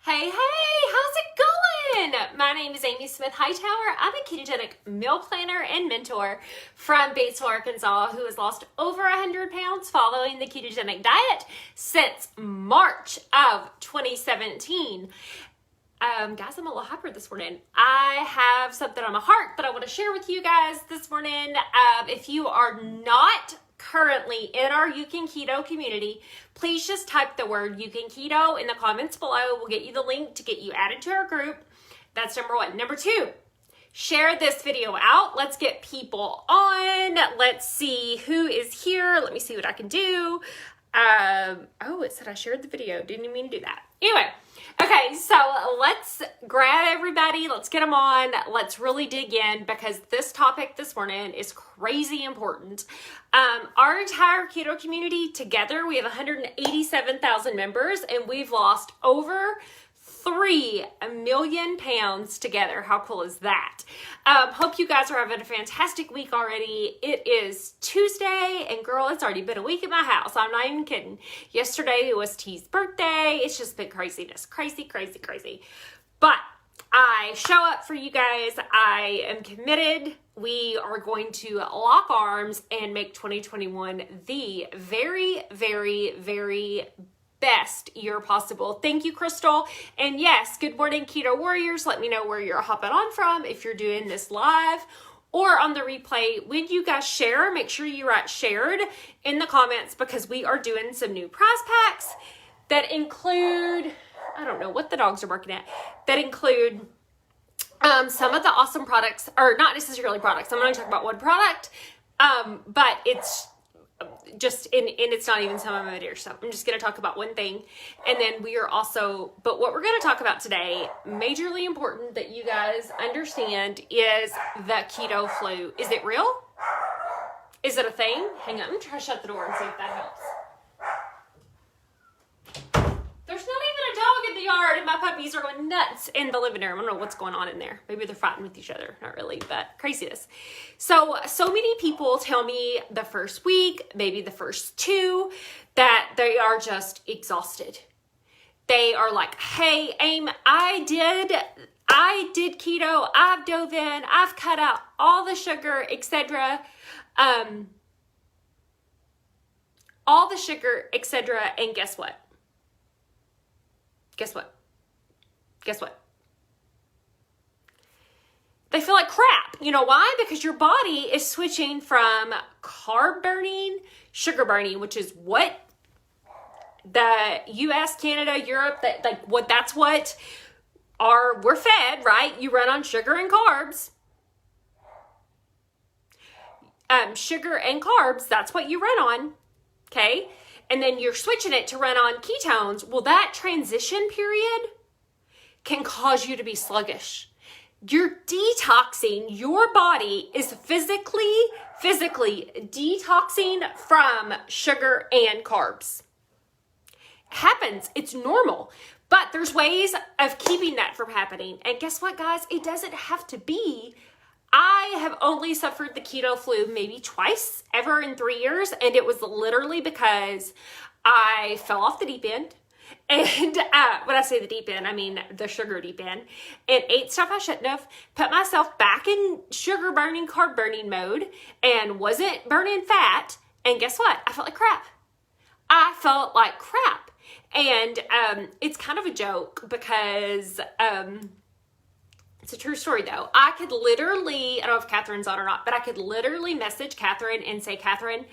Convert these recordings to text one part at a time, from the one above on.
Hey, how's it going? My name is Amy Smith-Hightower. I'm a ketogenic meal planner and mentor from Batesville, Arkansas, who has lost over 100 pounds following the ketogenic diet since March of 2017. Guys, I'm a little hyper this morning. I have something on my heart that I want to share with you guys this morning. If you are not currently in our UCANKETO community, please just type the word UCANKETO in the comments below. We'll get you the link to get you added to our group. That's number one. Number two, share this video out. Let's get people on. Let's see who is here. Let me see what I can do. Oh, it said I shared the video. Didn't even mean to do that. Anyway, okay, so let's grab everybody. Let's get them on. Let's really dig in because this topic this morning is crazy important. Our entire keto community together, we have 187,000 members and we've lost over 3 million pounds together. How cool is that? Hope you guys are having a fantastic week already. It is Tuesday and girl, it's already been a week at my house. I'm not even kidding. Yesterday was T's birthday. It's just been craziness. Crazy. But I show up for you guys. I am committed. We are going to lock arms and make 2021 the very best year possible. Thank you, Crystal. And yes, good morning, Keto Warriors. Let me know where you're hopping on from if you're doing this live or on the replay. When you guys share, make sure you write shared in the comments because we are doing some new prize packs that include, I don't know what the dogs are barking at, that include some of the awesome products, or not necessarily products. I'm going to talk about one product, but it's just, and it's not even some of my dear stuff. I'm just going to talk about one thing. And then we are also, but what we're going to talk about today, majorly important that you guys understand, is the keto flu. Is it real? Is it a thing? Hang on, I'm going to try to shut the door and see if that helps. There's not even a dog in the yard and my puppies are going nuts in the living room. I don't know what's going on in there. Maybe they're fighting with each other. Not really, but craziness. So many people tell me the first week, maybe the first 2, that they are just exhausted. They are like, hey, Aim, I did keto. I've dove in. I've cut out all the sugar, etc. And guess what? Guess what? They feel like crap. You know why? Because your body is switching from carb burning, sugar burning, which is what the US, Canada, Europe, that's what we're fed, right? You run on sugar and carbs. Sugar and carbs, that's what you run on. Okay? And then you're switching it to run on ketones. Well, that transition period can cause you to be sluggish. You're detoxing. Your body is physically detoxing from sugar and carbs. It happens. It's normal. But there's ways of keeping that from happening. And guess what, guys? It doesn't have to be. I have only suffered the keto flu maybe twice ever in 3 years. And it was literally because I fell off the deep end. And when I say the deep end, I mean the sugar deep end. And ate stuff I shouldn't have. Put myself back in sugar burning, carb burning mode. And wasn't burning fat. And guess what? I felt like crap. And it's kind of a joke because... it's a true story though. I could literally, I don't know if Catherine's on or not, but I could literally message Catherine and say, Catherine,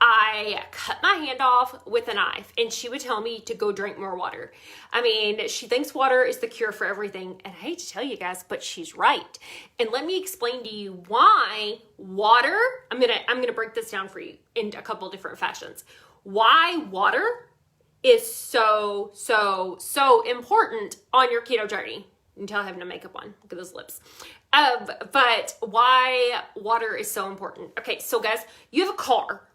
I cut my hand off with a knife, and she would tell me to go drink more water. I mean, she thinks water is the cure for everything. And I hate to tell you guys, but she's right. And let me explain to you why water, I'm going to break this down for you in a couple different fashions. Why water is so important on your keto journey. You can tell I have no makeup on. Look at those lips. But why water is so important. Okay, so guys, you have a car.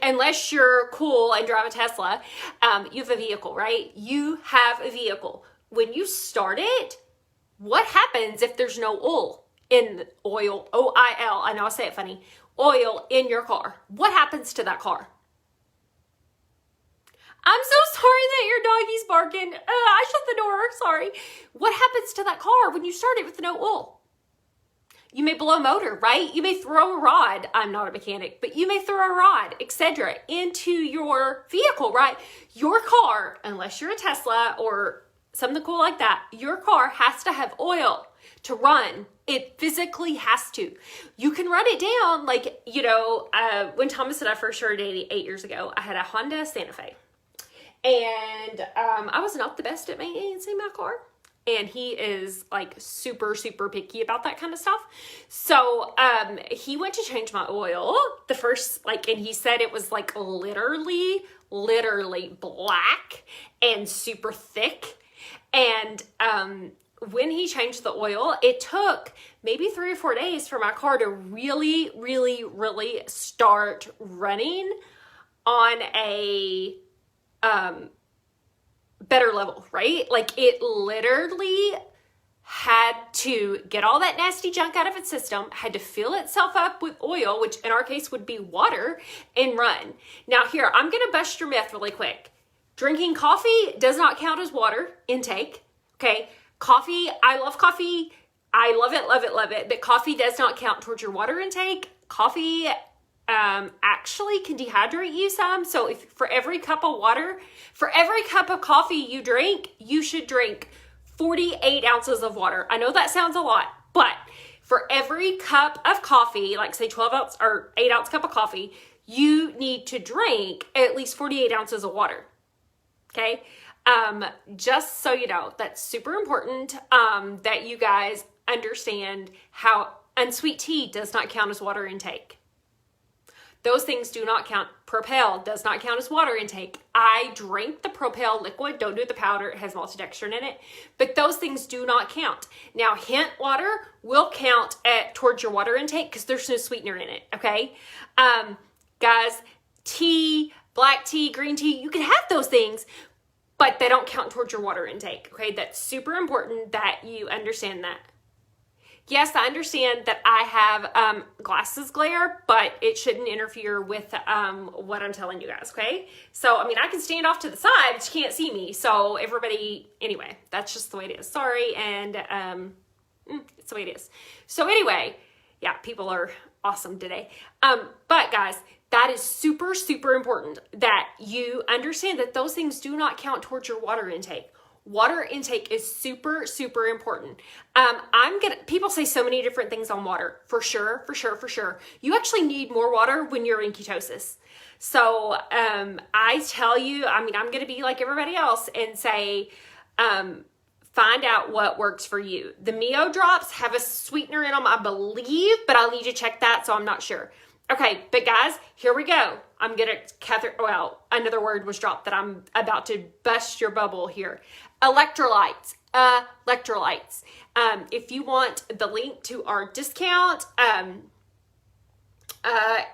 Unless you're cool and drive a Tesla, you have a vehicle, right? You have a vehicle. When you start it, what happens if there's no oil O-I-L, I know I say it funny, oil in your car? What happens to that car? I'm so sorry that your doggy's barking. I shut the door, sorry. What happens to that car when you start it with no oil? You may blow a motor, right? You may throw a rod. I'm not a mechanic, but you may throw a rod, etc., into your vehicle, right? Your car, unless you're a Tesla or something cool like that, your car has to have oil to run. It physically has to. You can run it down, like, when Thomas and I first started dating 8 years ago, I had a Honda Santa Fe. And I was not the best at maintaining my car. And he is like super, super picky about that kind of stuff. So he went to change my oil the first, and he said it was like literally black and super thick. And when he changed the oil, it took maybe 3 or 4 days for my car to really, really, really start running on a better level, right? Like it literally had to get all that nasty junk out of its system, had to fill itself up with oil, which in our case would be water, and run. Now here, I'm going to bust your myth really quick. Drinking coffee does not count as water intake, okay? Coffee, I love coffee. I love it, love it, love it. But coffee does not count towards your water intake. Coffee actually can dehydrate you some. So if for every cup of coffee you drink, you should drink 48 ounces of water. I know that sounds a lot, but for every cup of coffee, like say 12 ounce or 8 ounce cup of coffee, you need to drink at least 48 ounces of water. Okay. Just so you know, that's super important, that you guys understand how unsweet tea does not count as water intake. Those things do not count. Propel does not count as water intake. I drink the Propel liquid. Don't do the powder. It has maltodextrin in it. But those things do not count. Now, hint water will count towards your water intake because there's no sweetener in it, okay? Guys, tea, black tea, green tea, you can have those things, but they don't count towards your water intake, okay? That's super important that you understand that. Yes, I understand that I have glasses glare, but it shouldn't interfere with what I'm telling you guys, okay? So, I mean, I can stand off to the side, but you can't see me. So, everybody, anyway, that's just the way it is. Sorry, and it's the way it is. So, anyway, yeah, people are awesome today. But, guys, that is super, super important that you understand that those things do not count towards your water intake. Water intake is super, super important. People say so many different things on water. For sure. You actually need more water when you're in ketosis. So, I tell you, I'm going to be like everybody else and say, find out what works for you. The Mio drops have a sweetener in them, I believe, but I'll need to check that, so I'm not sure. Okay, but guys, here we go. Another word was dropped that I'm about to bust your bubble here. Electrolytes. If you want the link to our discount,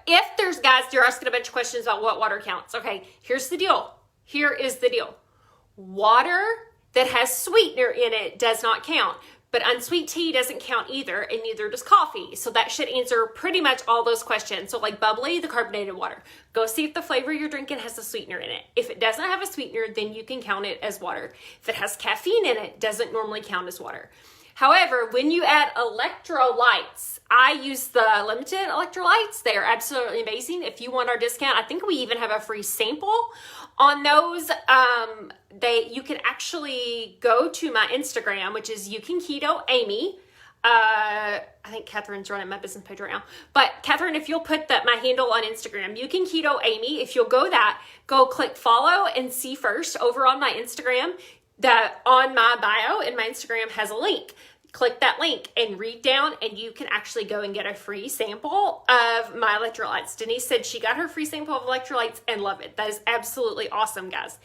if there's, guys, you're asking a bunch of questions about what water counts. Okay, here's the deal. Here is the deal. Water that has sweetener in it does not count. But unsweet tea doesn't count either, and neither does coffee. So that should answer pretty much all those questions. So like bubbly, the carbonated water. Go see if the flavor you're drinking has a sweetener in it. If it doesn't have a sweetener, then you can count it as water. If it has caffeine in it, doesn't normally count as water. However, when you add electrolytes, I use the limited electrolytes. They are absolutely amazing. If you want our discount, I think we even have a free sample on those. You can actually go to my Instagram, which is UCANKETO Amy. I think Catherine's running my business page right now. But Catherine, if you'll put my handle on Instagram, UCANKETO Amy, if you'll go click follow and see first over on my Instagram. That on my bio in my Instagram has a link. Click that link and read down, and you can actually go and get a free sample of my electrolytes. Denise said she got her free sample of electrolytes and love it. That is absolutely awesome, guys.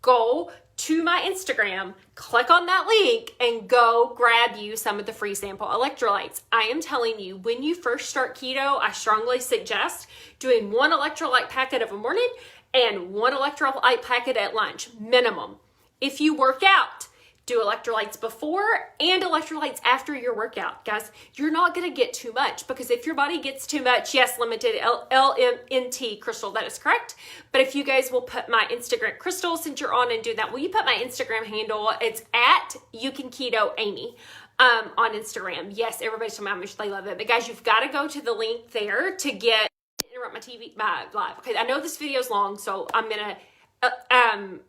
Go to my Instagram, click on that link, and go grab you some of the free sample electrolytes. I am telling you, when you first start keto, I strongly suggest doing 1 electrolyte packet of a morning and 1 electrolyte packet at lunch, minimum. If you work out, Do electrolytes before and electrolytes after your workout. Guys, you're not going to get too much, because if your body gets too much, yes, limited LMNT, Crystal, that is correct. But if you guys will put my Instagram, Crystal, since you're on and do that, will you put my Instagram handle? It's at UCANKETO Amy on Instagram. Yes, everybody's telling me how much they love it. But guys, you've got to go to the link there to get, interrupt my live. Okay, I know this video is long, so I'm going to,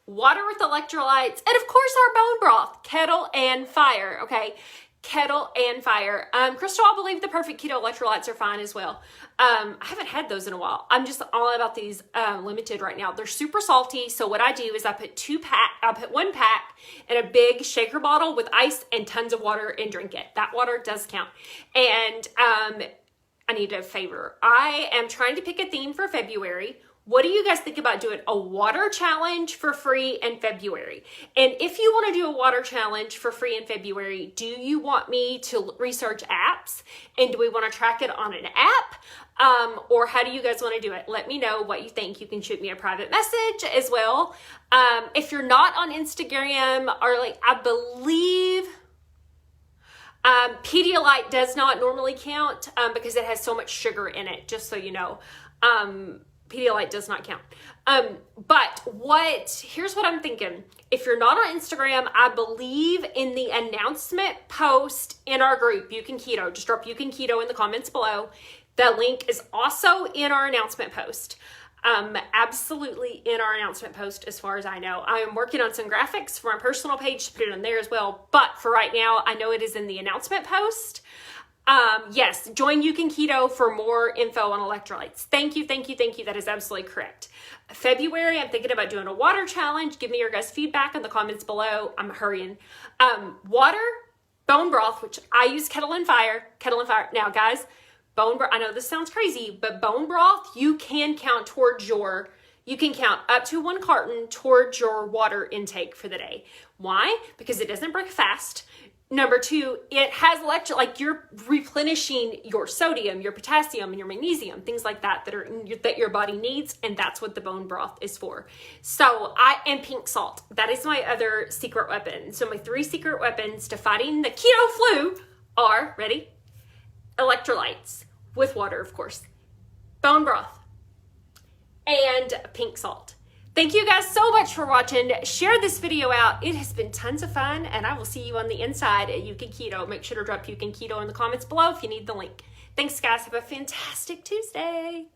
water with electrolytes, and of course our bone broth, kettle and fire, okay? Kettle and fire. Crystal, I believe the perfect keto electrolytes are fine as well. I haven't had those in a while. I'm just all about these limited right now. They're super salty, so what I do is I put one pack in a big shaker bottle with ice and tons of water and drink it. That water does count. And I need a favor. I am trying to pick a theme for February. What do you guys think about doing a water challenge for free in February? And if you want to do a water challenge for free in February, do you want me to research apps? And do we want to track it on an app? Or how do you guys want to do it? Let me know what you think. You can shoot me a private message as well. If you're not on Instagram, or I believe Pedialyte does not normally count because it has so much sugar in it, just so you know. Pedialyte does not count. But here's what I'm thinking. If you're not on Instagram, I believe in the announcement post in our group, You Can Keto, just drop You Can Keto in the comments below. The link is also in our announcement post. Absolutely in our announcement post, as far as I know. I am working on some graphics for my personal page to put it on there as well. But for right now, I know it is in the announcement post. Yes, join You Can Keto for more info on electrolytes. Thank you. That is absolutely correct. February, I'm thinking about doing a water challenge. Give me your guys' feedback in the comments below. I'm hurrying. Water, bone broth, which I use kettle and fire. Now, guys, bone broth, I know this sounds crazy, but bone broth, you can count up to 1 carton towards your water intake for the day. Why? Because it doesn't break fast. Number 2, it has you're replenishing your sodium, your potassium, and your magnesium, things like that that your body needs, and that's what the bone broth is for. So and pink salt. That is my other secret weapon. So my 3 secret weapons to fighting the keto flu are, ready? Electrolytes with water, of course, bone broth, and pink salt. Thank you guys so much for watching. Share this video out. It has been tons of fun, and I will see you on the inside at You Can Keto. Make sure to drop You Can Keto in the comments below if you need the link. Thanks, guys. Have a fantastic Tuesday.